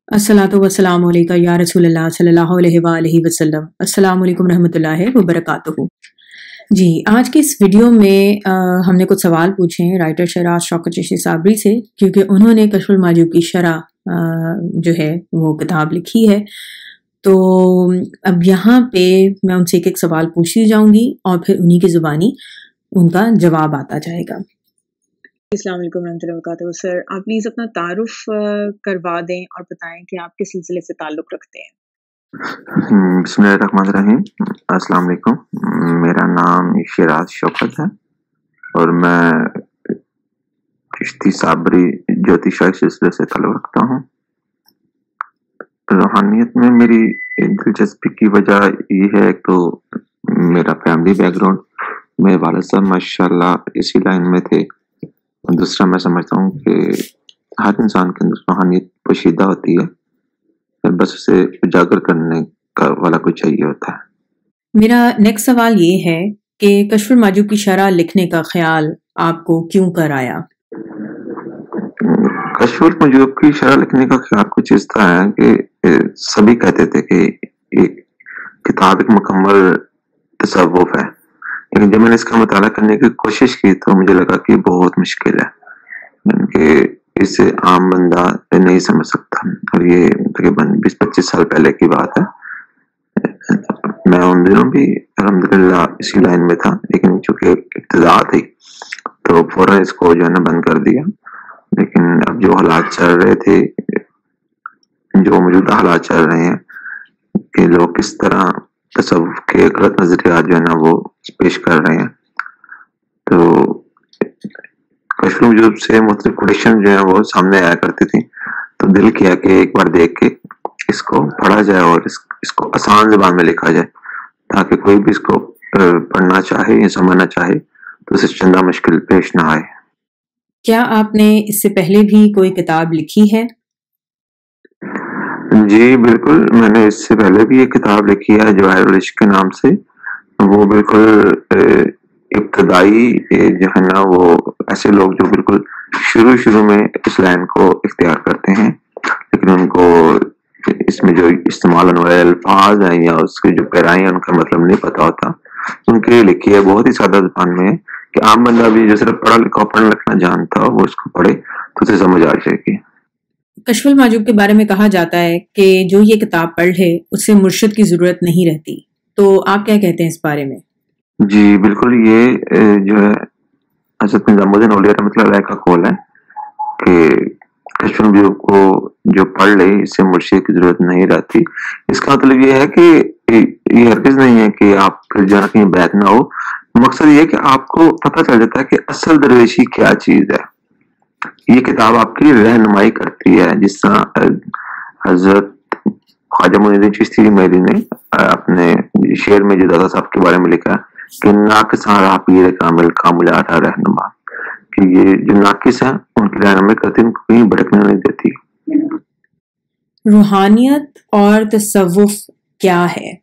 अस्सलातु वस्सलामु अलैका या रसूलल्लाह सल्लल्लाहु अलैहि वसल्लम। अस्सलामु अलैकुम रहमतुल्लाहि व बरकातुहू। जी, आज की इस वीडियो में हमने कुछ सवाल पूछे हैं राइटर शहराज शौकत चिश्ती साबरी से, क्योंकि उन्होंने कश्फुल माजूब की शरह जो है वो किताब लिखी है। तो अब यहाँ पे मैं उनसे एक एक सवाल पूछती जाऊंगी और फिर उन्हीं की ज़ुबानी उनका जवाब आता जाएगा। अस्सलाम वालेकुम रहमतुल्लाहि व बरकातुहू। सर, आप प्लीज़ अपना तारुफ करवा दें और बताएं कि आप किस सिलसिले से ताल्लुक़ रखते हैं। बिस्मिल्लाहिर्रहमानिर्रहीम। अस्सलाम वालेकुम। मेरा नाम शहराज शौकत है और मैं चिश्ती साबरी ज्योतिषाई सिलसिले से ताल्लुक़ रखता हूँ। रूहानियत में मेरी दिलचस्पी की वजह ये है, तो मेरा फैमिली बैकग्राउंड, मेरे वालिद साहब माशाल्लाह इसी लाइन में थे। दूसरा, मैं समझता हूँ कि हर इंसान के अंदर रूहानियत पोशीदा होती है, बस उसे उजागर करने का वाला कोई चाहिए होता है। मेरा नेक्स्ट सवाल ये है कि कश्फुल माजूब की शरह लिखने का ख्याल आपको क्यों कर आया? कश्फुल माजूब की शरह लिखने का ख्याल कुछ इस तरह है कि सभी कहते थे कि एक किताब एक मुकम्मल तसव्वुफ है, लेकिन जब मैंने इसका मुताला करने की कोशिश की तो मुझे लगा कि बहुत मुश्किल है, कि इसे आम बंदा नहीं समझ सकता। और ये तकरीबन 20-25 साल पहले की बात है। मैं उन दिनों भी अल्हम्दुलिल्लाह इसी लाइन में था, लेकिन चूंकि इब्तिदा थी तो फौरन इसको जो है ना बंद कर दिया। लेकिन अब जो हालात चल रहे थे, जो मौजूदा हालात चल रहे हैं कि लोग किस तरह तसव्वुफ के गलत नजरियात जो है ना वो पेश कर रहे हैं, तो कश्फुल माजूब से मुख्तलिफ कोटेशन जो है वो सामने आया करती थी। तो दिल किया कि एक बार देख के इसको पढ़ा जाए और इसको आसान ज़बान में लिखा जाए, ताकि कोई भी इसको पढ़ना चाहे या समझना चाहे तो उसे चंदा मुश्किल पेश ना आए। क्या आपने इससे पहले भी कोई किताब लिखी है? जी बिल्कुल, मैंने इससे पहले भी एक किताब लिखी है जवाहिरुल इश्क के नाम से। वो बिल्कुल इब्तदाई जो है ना वो ऐसे लोग जो बिल्कुल शुरू में इस लाइन को इख्तियार करते हैं, लेकिन उनको इसमें जो इस्तेमाल होने वाले अल्फाज हैं या उसके जो पैराएं हैं उनका मतलब नहीं पता होता, उनके लिए लिखी है। बहुत ही सादा ज़बान में कि आम बंदा भी जो सिर्फ पढ़ना लिखना जानता हो वो इसको पढ़े तो उसे समझ आ जाएगी। कश्फुल माजूब के बारे में कहा जाता है कि जो ये किताब पढ़ ले उससे मुर्शिद की जरूरत नहीं रहती, तो आप क्या कहते हैं इस बारे में? जी बिल्कुल, ये जो है हज़रत निज़ामुद्दीन औलिया रहमतुल्लाह अलैह का कौल है कि कश्फुल माजूब को जो पढ़ ले इससे मुर्शिद की जरूरत नहीं रहती। इसका मतलब ये है कि ये हरगिज़ नहीं है कि आप फिर जो है कहीं बैत ना हो। मकसद ये है कि आपको पता चल जाता है कि असल दरवेशी क्या चीज है। ये किताब आपकी रहनुमाई करती है, जिस तरह हजरत ख्वाजा मोइनुद्दीन चिश्ती मेरी ने अपने शेर में जो दादा साहब के बारे में लिखा कि नाकिसां राह पीर कामिल कामिलात रहनुमा, कि ये जो नाकिस है उनकी रहनुमाई करती है, उनको कहीं भटकने नहीं देती। रूहानियत और तसव्वुफ क्या है?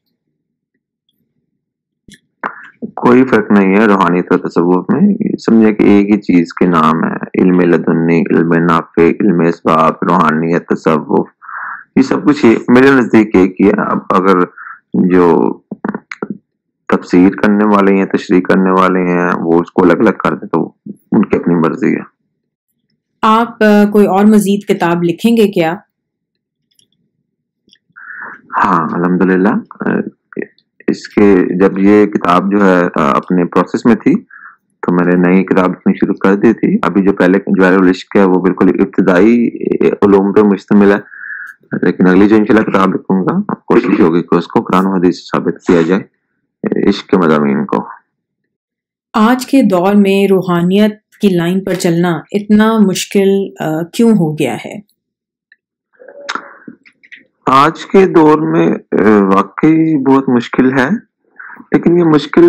कोई फर्क नहीं है रूहानियत और तसव्वुफ में। समझे कि एक ही चीज के नाम है, इल्म लदुन्नी, इल्म नाफे, इल्म इसबाब, रूहानियत, तसव्वुफ, ये सब कुछ मेरे नजदीक एक ही है। अब अगर जो तफसीर करने वाले हैं, तशरीह करने वाले हैं, वो उसको अलग अलग कर दे तो उनकी अपनी मर्जी है। आप कोई और मजीद किताब लिखेंगे क्या? हाँ अल्हम्दुलिल्लाह, इसके जब ये किताब जो है अपने प्रोसेस में थी तो मैंने नई किताब लिखनी शुरू कर दी थी। अभी जो पहले जवाहिरुल इश्क है वो बिल्कुल इब्तिदाई उलूम पे मुश्तमिल है, लेकिन अगली जो इंशाल्लाह किताब लिखूंगा कोशिश होगी कि उसको कुरान और हदीस से साबित किया जाए, इश्क के मज़ामीन को। आज के दौर में रूहानियत की लाइन पर चलना इतना मुश्किल क्यों हो गया है? आज के दौर में वाकई बहुत मुश्किल है, लेकिन ये मुश्किल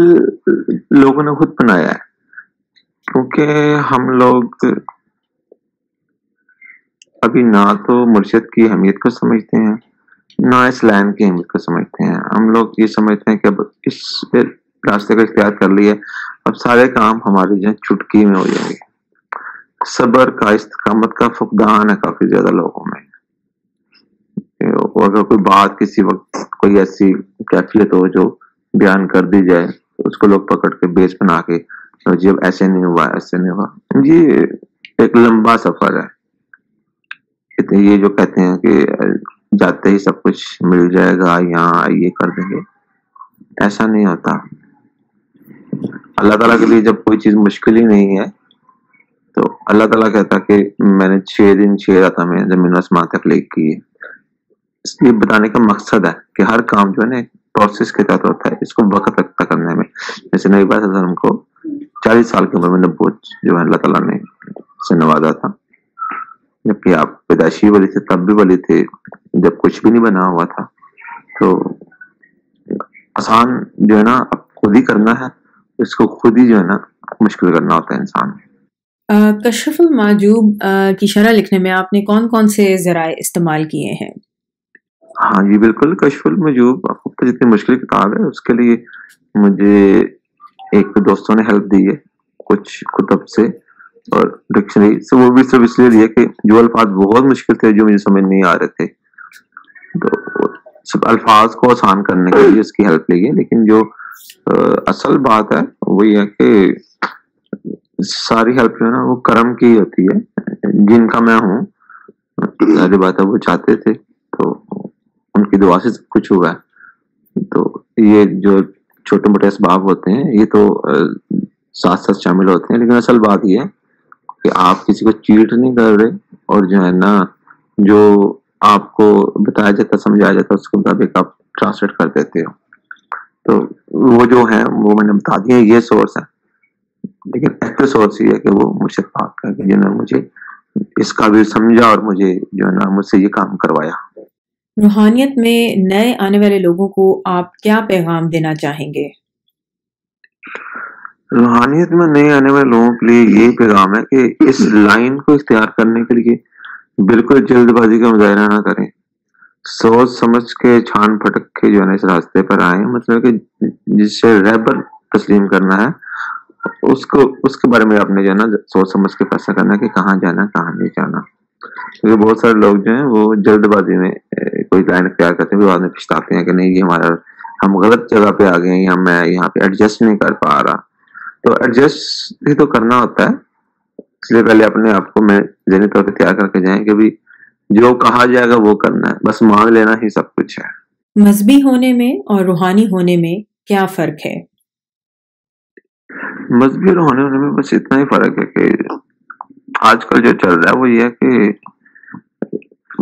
लोगों ने खुद बनाया है, क्योंकि हम लोग अभी ना तो मुर्शिद की अहमियत को समझते हैं, ना इस लाइन की अहमियत को समझते हैं। हम लोग ये समझते हैं कि अब इस रास्ते का इख्तियार कर लिया, अब सारे काम हमारे जो चुटकी में हो जाएंगे। सब्र का, इस्तिकामत का फुकदान है काफी ज्यादा लोगों में। अगर कोई बात किसी वक्त कोई ऐसी कैफियत हो जो बयान कर दी जाए तो उसको लोग पकड़ के बेस बना के तो जी अब ऐसे नहीं हुआ, ऐसे नहीं हुआ। ये एक लंबा सफर है। ये जो कहते हैं कि जाते ही सब कुछ मिल जाएगा, यहाँ ये कर देंगे, ऐसा नहीं होता। अल्लाह ताला के लिए जब कोई चीज मुश्किल ही नहीं है तो अल्लाह ताला कहता कि मैंने 6 दिन 6 रातें में जमीन आसमान तख्लीक की है। इसलिए बताने का मकसद है कि हर काम जो है ना प्रोसेस के तहत होता है, इसको वक्त रखता करने में। जैसे नबी पाक सल्लल्लाहु अलैहि वसल्लम को 40 साल की उम्र में नबूवत जो है अल्लाह ताला ने से नवाजा था, जबकि आप पैदाइशी वली थे, तब भी वली थे, जब कुछ भी नहीं बना हुआ था। तो आसान जो है ना अब खुद ही करना है, इसको खुद ही जो है ना मुश्किल करना होता है इंसान। कशफुल माजूब की शरह लिखने में आपने कौन कौन से ज़राए इस्तेमाल किए हैं? हाँ जी, बिल्कुल। कशफुल माजूब आपको जितनी मुश्किल किताब है उसके लिए मुझे एक दोस्तों ने हेल्प दी है कुछ कुतुब से और डिक्शनरी से। वो भी सिर्फ इसलिए दी है कि जो अल्फाज बहुत मुश्किल थे जो मुझे समझ नहीं आ रहे थे, तो सिर्फ अल्फाज को आसान करने के लिए उसकी हेल्प ली है। लेकिन जो असल बात है वो ये है कि सारी हेल्प जो है ना वो करम की होती है, जिनका मैं हूँ। सारी बात है वो चाहते थे तो उनकी दुआ से सब कुछ हुआ है। तो ये जो छोटे मोटे असबाब होते हैं ये तो साथ साथ शामिल होते हैं, लेकिन असल बात ये है कि आप किसी को चीट नहीं कर रहे और जो है ना जो आपको बताया जाता समझाया जाता उसके मुताबिक आप ट्रांसलेट कर देते हो। तो वो जो है वो मैंने बता दिया, ये सोर्स है। लेकिन एक्चुअल सोर्स ये है कि वो मुर्शिद पाक का, जिन्होंने मुझे इसका भी समझा और मुझे जो है ना मुझसे ये काम करवाया। रूहानियत में नए आने वाले लोगों को आप क्या पैगाम देना चाहेंगे? रूहानियत में नए आने वाले लोगों के लिए यही पैगाम है कि इस लाइन को इख्तियार करने के लिए बिल्कुल जल्दबाजी का मुजाहरा ना करें। सोच समझ के छान फटक के जो है ना इस रास्ते पर आए। मतलब कि जिससे रहबर तस्लीम करना है उसको उसके बारे में आपने जो है ना सोच समझ के फैसला करना है कि कहाँ जाना कहाँ नहीं जाना। क्योंकि बहुत सारे लोग जो हैं वो जल्दबाजी में कोई लाइन इख्तियार करते हैं, बाद में पछताते हैं कि नहीं ये हमारा हम गलत जगह पे आ गए या मैं यहाँ पे एडजस्ट नहीं कर पा रहा। तो एडजस्ट ही तो करना होता है, इसलिए पहले अपने आप को मैं ज़हनी तौर पे तैयार करके जाएं कि भी जो कहा जाएगा वो करना है, बस मान लेना ही सब कुछ है। मजहबी होने में और रूहानी होने में क्या फ़र्क है? मजहबी और होने में बस इतना ही फ़र्क है कि आजकल जो चल रहा है वो ये है कि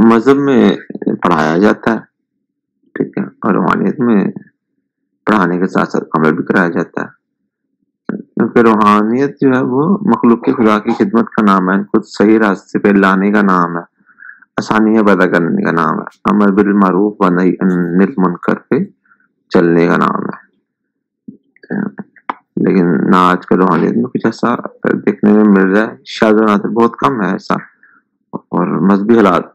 मज़हब में पढ़ाया जाता है, ठीक है, और रूहानियत में पढ़ाने के साथ-साथ अमल भी कराया जाता है। क्योंकि रूहानियत जो है वो मखलूक के खुदा की खिदमत का नाम है, खुद सही रास्ते पे लाने का नाम है, आसानियाँ पैदा करने का नाम है, अमर बिल मारूफ व नही अनिल मुनकर पे चलने का नाम है। लेकिन ना आजकल रूहानियत में कुछ ऐसा देखने में मिल रहा है, शायद नादिर बहुत कम है ऐसा। और मजहबी हालात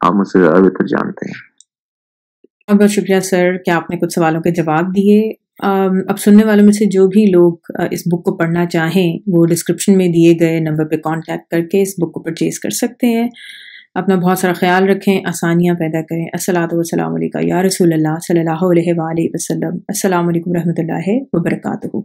आप मुझसे ज़्यादा बेहतर जानते हैं। बहुत शुक्रिया सर कि आपने कुछ सवालों के जवाब दिए। अब सुनने वालों में से जो भी लोग इस बुक को पढ़ना चाहें वो डिस्क्रिप्शन में दिए गए नंबर पे कांटेक्ट करके इस बुक को परचेज़ कर सकते हैं। अपना बहुत सारा ख्याल रखें, आसानियाँ पैदा करें। अस्सलातु वस्सलामु अलैका या रसूलल्लाह सल्लल्लाहु अलैहि वसल्लम। अस्सलामु अलैकुम रहमतुल्लाहि व बरकातुहू।